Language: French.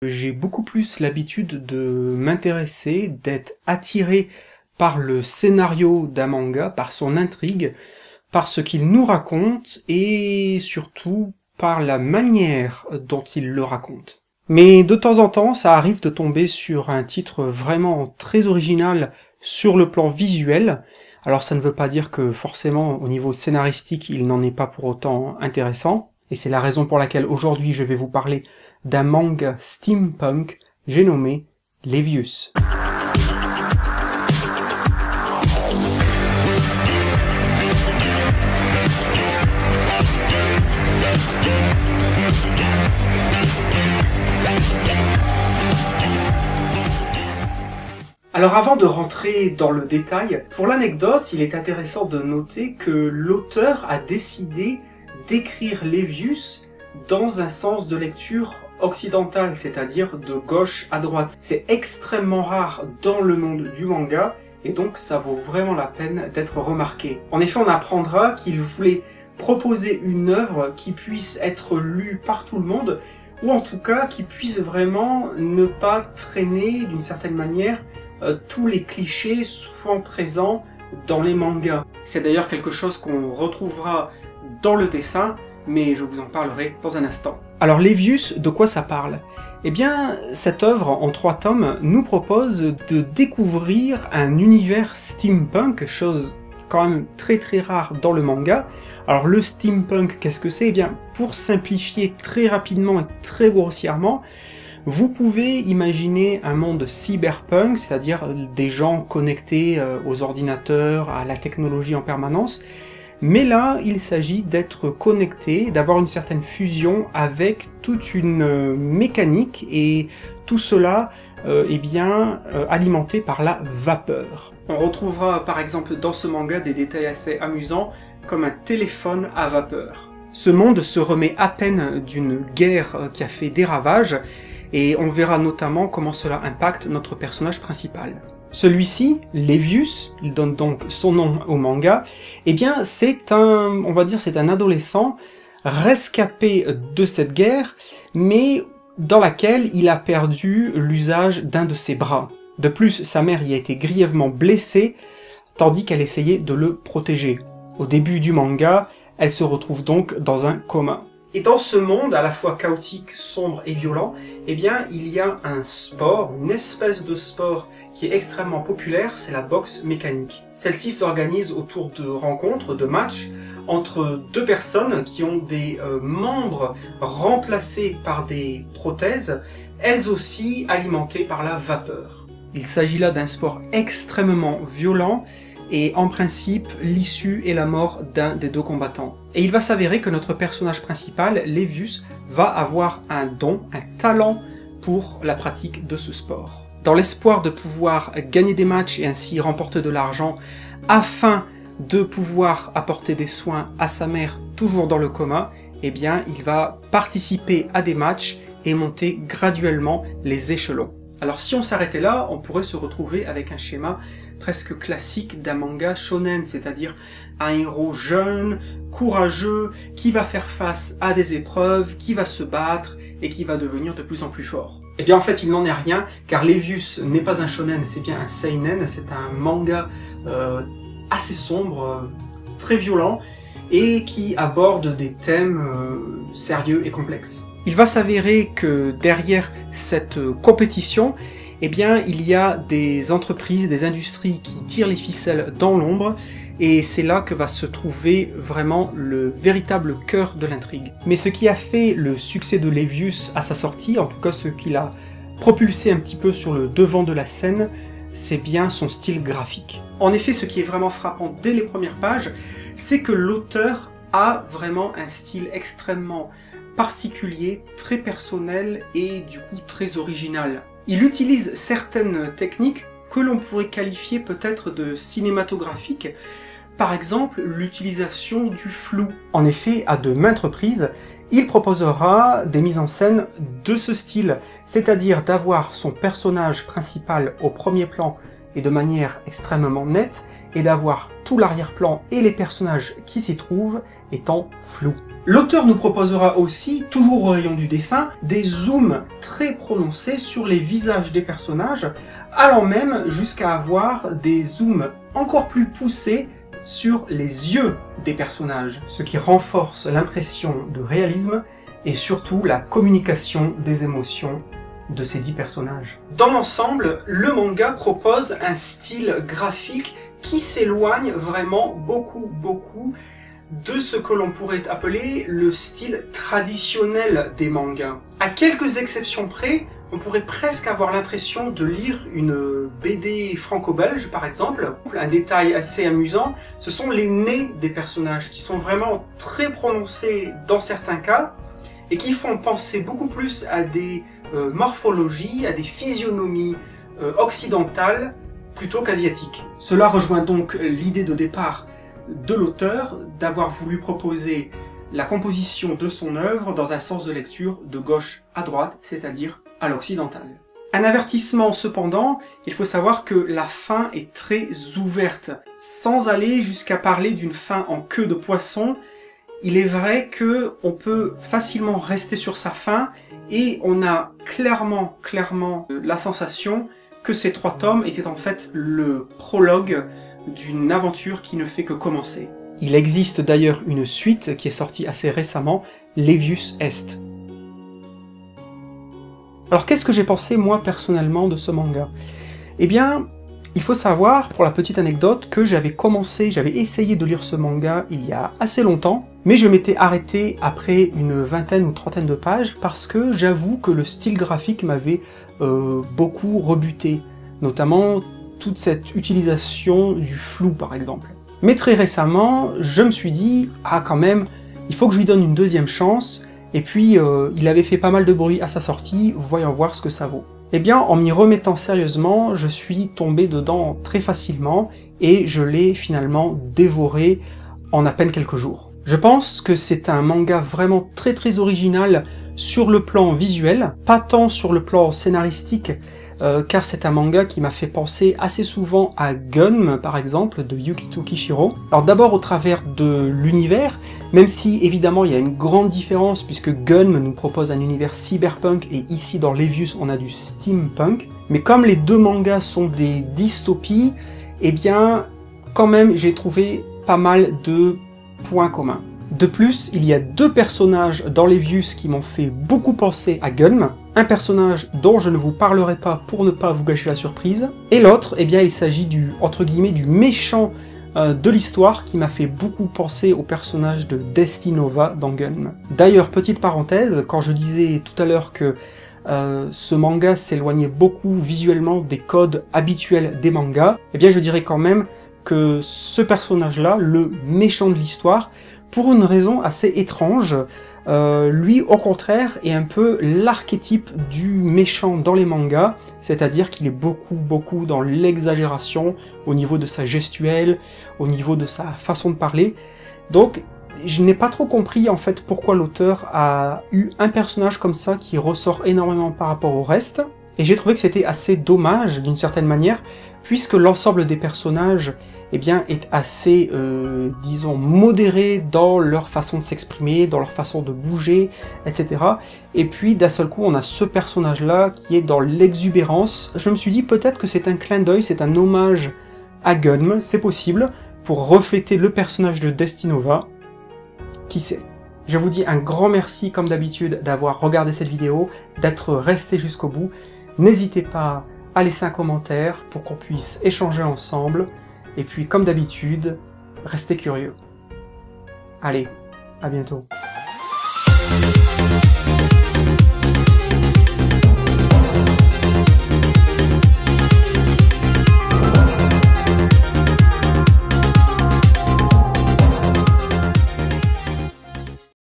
J'ai beaucoup plus l'habitude de m'intéresser, d'être attiré par le scénario d'un manga, par son intrigue, par ce qu'il nous raconte et surtout par la manière dont il le raconte. Mais de temps en temps, ça arrive de tomber sur un titre vraiment très original sur le plan visuel. Alors ça ne veut pas dire que forcément au niveau scénaristique il n'en est pas pour autant intéressant, et c'est la raison pour laquelle aujourd'hui je vais vous parler d'un manga steampunk, j'ai nommé Levius. Alors avant de rentrer dans le détail, pour l'anecdote, il est intéressant de noter que l'auteur a décidé d'écrire Levius dans un sens de lecture occidental, c'est-à-dire de gauche à droite. C'est extrêmement rare dans le monde du manga, et donc ça vaut vraiment la peine d'être remarqué. En effet, on apprendra qu'il voulait proposer une œuvre qui puisse être lue par tout le monde, ou en tout cas qui puisse vraiment ne pas traîner d'une certaine manière tous les clichés souvent présents dans les mangas. C'est d'ailleurs quelque chose qu'on retrouvera dans le dessin, mais je vous en parlerai dans un instant. Alors Levius, de quoi ça parle? Eh bien, cette œuvre en 3 tomes nous propose de découvrir un univers steampunk, chose quand même très rare dans le manga. Alors le steampunk, qu'est-ce que c'est? Eh bien, pour simplifier très rapidement et très grossièrement, vous pouvez imaginer un monde cyberpunk, c'est-à-dire des gens connectés aux ordinateurs, à la technologie en permanence, mais là, il s'agit d'être connecté, d'avoir une certaine fusion avec toute une mécanique, et tout cela alimenté par la vapeur. On retrouvera par exemple dans ce manga des détails assez amusants, comme un téléphone à vapeur. Ce monde se remet à peine d'une guerre qui a fait des ravages, et on verra notamment comment cela impacte notre personnage principal. Celui-ci, Levius, il donne donc son nom au manga, eh bien c'est un adolescent rescapé de cette guerre, mais dans laquelle il a perdu l'usage d'un de ses bras. De plus, sa mère y a été grièvement blessée, tandis qu'elle essayait de le protéger. Au début du manga, elle se retrouve donc dans un coma. Et dans ce monde, à la fois chaotique, sombre et violent, eh bien, il y a un sport, une espèce de sport qui est extrêmement populaire, c'est la boxe mécanique. Celle-ci s'organise autour de rencontres, de matchs, entre 2 personnes qui ont des membres remplacés par des prothèses, elles aussi alimentées par la vapeur. Il s'agit là d'un sport extrêmement violent, et en principe, l'issue est la mort d'un des 2 combattants. Et il va s'avérer que notre personnage principal, Levius, va avoir un don, un talent pour la pratique de ce sport. Dans l'espoir de pouvoir gagner des matchs et ainsi remporter de l'argent, afin de pouvoir apporter des soins à sa mère toujours dans le coma, eh bien, il va participer à des matchs et monter graduellement les échelons. Alors si on s'arrêtait là, on pourrait se retrouver avec un schéma presque classique d'un manga shonen, c'est-à-dire un héros jeune, courageux, qui va faire face à des épreuves, qui va se battre et qui va devenir de plus en plus fort. Eh bien en fait il n'en est rien, car Levius n'est pas un shonen, c'est bien un seinen, c'est un manga assez sombre, très violent, et qui aborde des thèmes sérieux et complexes. Il va s'avérer que derrière cette compétition, eh bien, il y a des entreprises, des industries qui tirent les ficelles dans l'ombre, et c'est là que va se trouver vraiment le véritable cœur de l'intrigue. Mais ce qui a fait le succès de Levius à sa sortie, en tout cas ce qui l'a propulsé un petit peu sur le devant de la scène, c'est bien son style graphique. En effet, ce qui est vraiment frappant dès les premières pages, c'est que l'auteur a vraiment un style extrêmement particulier, très personnel et du coup très original. Il utilise certaines techniques que l'on pourrait qualifier peut-être de cinématographiques, par exemple l'utilisation du flou. En effet, à de maintes reprises, il proposera des mises en scène de ce style, c'est-à-dire d'avoir son personnage principal au premier plan et de manière extrêmement nette, et d'avoir tout l'arrière-plan et les personnages qui s'y trouvent étant flous. L'auteur nous proposera aussi, toujours au rayon du dessin, des zooms très prononcés sur les visages des personnages, allant même jusqu'à avoir des zooms encore plus poussés sur les yeux des personnages, ce qui renforce l'impression de réalisme et surtout la communication des émotions de ces 10 personnages. Dans l'ensemble, le manga propose un style graphique qui s'éloigne vraiment beaucoup de ce que l'on pourrait appeler le style traditionnel des mangas. À quelques exceptions près, on pourrait presque avoir l'impression de lire une BD franco-belge par exemple. Un détail assez amusant, ce sont les nez des personnages qui sont vraiment très prononcés dans certains cas et qui font penser beaucoup plus à des morphologies, à des physionomies occidentales plutôt qu'asiatiques. Cela rejoint donc l'idée de départ de l'auteur d'avoir voulu proposer la composition de son œuvre dans un sens de lecture de gauche à droite, c'est-à-dire à l'occidental. Un avertissement cependant, il faut savoir que la fin est très ouverte. Sans aller jusqu'à parler d'une fin en queue de poisson, il est vrai que on peut facilement rester sur sa fin et on a clairement la sensation que ces 3 tomes étaient en fait le prologue d'une aventure qui ne fait que commencer. Il existe d'ailleurs une suite qui est sortie assez récemment, Levius Est. Alors qu'est-ce que j'ai pensé moi personnellement de ce manga? Eh bien, il faut savoir, pour la petite anecdote, que j'avais essayé de lire ce manga il y a assez longtemps, mais je m'étais arrêté après une vingtaine ou trentaine de pages parce que j'avoue que le style graphique m'avait beaucoup rebuté, notamment toute cette utilisation du flou par exemple. Mais très récemment, je me suis dit, ah quand même, il faut que je lui donne une deuxième chance, et puis il avait fait pas mal de bruit à sa sortie, voyons voir ce que ça vaut. Eh bien, en m'y remettant sérieusement, je suis tombé dedans très facilement, et je l'ai finalement dévoré en à peine quelques jours. Je pense que c'est un manga vraiment très original sur le plan visuel, pas tant sur le plan scénaristique, car c'est un manga qui m'a fait penser assez souvent à Gunm, par exemple, de Yukito Kishiro. Alors d'abord au travers de l'univers, même si évidemment il y a une grande différence puisque Gunm nous propose un univers cyberpunk et ici dans Levius on a du steampunk, mais comme les 2 mangas sont des dystopies, eh bien quand même j'ai trouvé pas mal de points communs. De plus, il y a 2 personnages dans Levius qui m'ont fait beaucoup penser à Gunm, un personnage dont je ne vous parlerai pas pour ne pas vous gâcher la surprise, et l'autre, eh bien il s'agit du, entre guillemets, du méchant de l'histoire qui m'a fait beaucoup penser au personnage de Destinova dans Gunm. D'ailleurs, petite parenthèse, quand je disais tout à l'heure que ce manga s'éloignait beaucoup visuellement des codes habituels des mangas, eh bien je dirais quand même que ce personnage-là, le méchant de l'histoire, pour une raison assez étrange, lui au contraire est un peu l'archétype du méchant dans les mangas, c'est-à-dire qu'il est beaucoup dans l'exagération au niveau de sa gestuelle, au niveau de sa façon de parler. Donc je n'ai pas trop compris en fait pourquoi l'auteur a eu un personnage comme ça qui ressort énormément par rapport au reste, et j'ai trouvé que c'était assez dommage d'une certaine manière, puisque l'ensemble des personnages eh bien, est assez, disons, modéré dans leur façon de s'exprimer, dans leur façon de bouger, etc. Et puis, d'un seul coup, on a ce personnage-là qui est dans l'exubérance. Je me suis dit peut-être que c'est un clin d'œil, c'est un hommage à Gunm, c'est possible, pour refléter le personnage de Destinova. Qui sait? Je vous dis un grand merci, comme d'habitude, d'avoir regardé cette vidéo, d'être resté jusqu'au bout. N'hésitez pas à laisser un commentaire pour qu'on puisse échanger ensemble. Et puis, comme d'habitude, restez curieux. Allez, à bientôt.